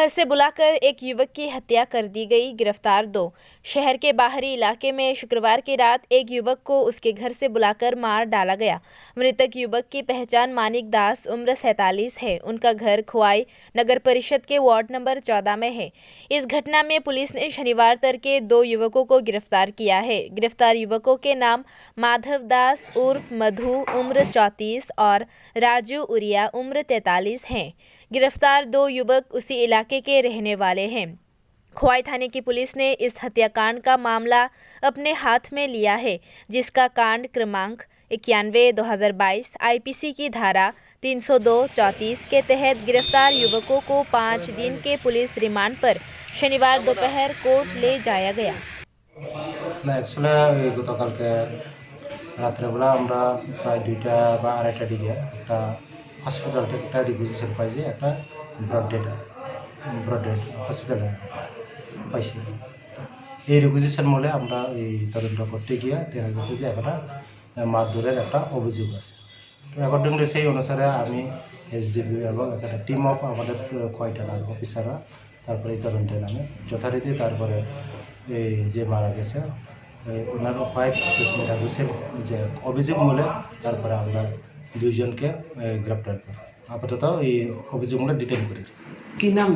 घर से बुलाकर एक युवक की हत्या कर दी गई। गिरफ्तार 2। शहर के बाहरी इलाके में शुक्रवार की रात एक युवक को उसके घर से बुलाकर मार डाला गया। मृतक युवक की पहचान मानिक दास उम्र 47 है। उनका घर खुआई नगर परिषद के वार्ड नंबर 14 में है। इस घटना में पुलिस ने शनिवार तड़के 2 युवकों को गिरफ्तार किया है। गिरफ्तार युवकों के नाम माधव दास उर्फ मधु उम्र 34 और राजू उरिया उम्र 43 हैं। गिरफ्तार 2 युवक उसी इलाके के रहने वाले हैं। खुआई थाने की पुलिस ने इस हत्याकांड का मामला अपने हाथ में लिया है, जिसका कांड क्रमांक 91/2022 आईपीसी की धारा 302-34 के तहत गिरफ्तार युवकों को 5 दिन के पुलिस रिमांड पर शनिवार दोपहर कोर्ट ले जाया गया। গতকালকে রাত্রেবেলা আমরা প্রায় 2টা বা 2:30টার দিকে একটা হসপিটাল থেকে একটা রিকুইজিশন পাই যে একটা ব্রড ডেড হসপিটালে পাইছি। এই রিকুইজিশন মূলে আমরা এই তদন্ত করতে গিয়ে দেখা গেছে যে একটা মারধরের একটা অভিযোগ আছে। তো অ্যাকর্ডিংলি সেই অনুসারে আমি এসডিপি এবং একটা টিম অফ আমাদের কয়টা অফিসাররা তারপরে এই তদন্তে নামে যথারীতি তারপরে এই যে মারা গেছে ওনার ওয়াইফ সুস্মিতা ঘোষের যে অভিযোগ মূলে তারপরে আমরা 2 জনকে গ্রেপ্তার করি। আপাতত এই অভিযোগ মূলে ডিটেইন করি। কি নাম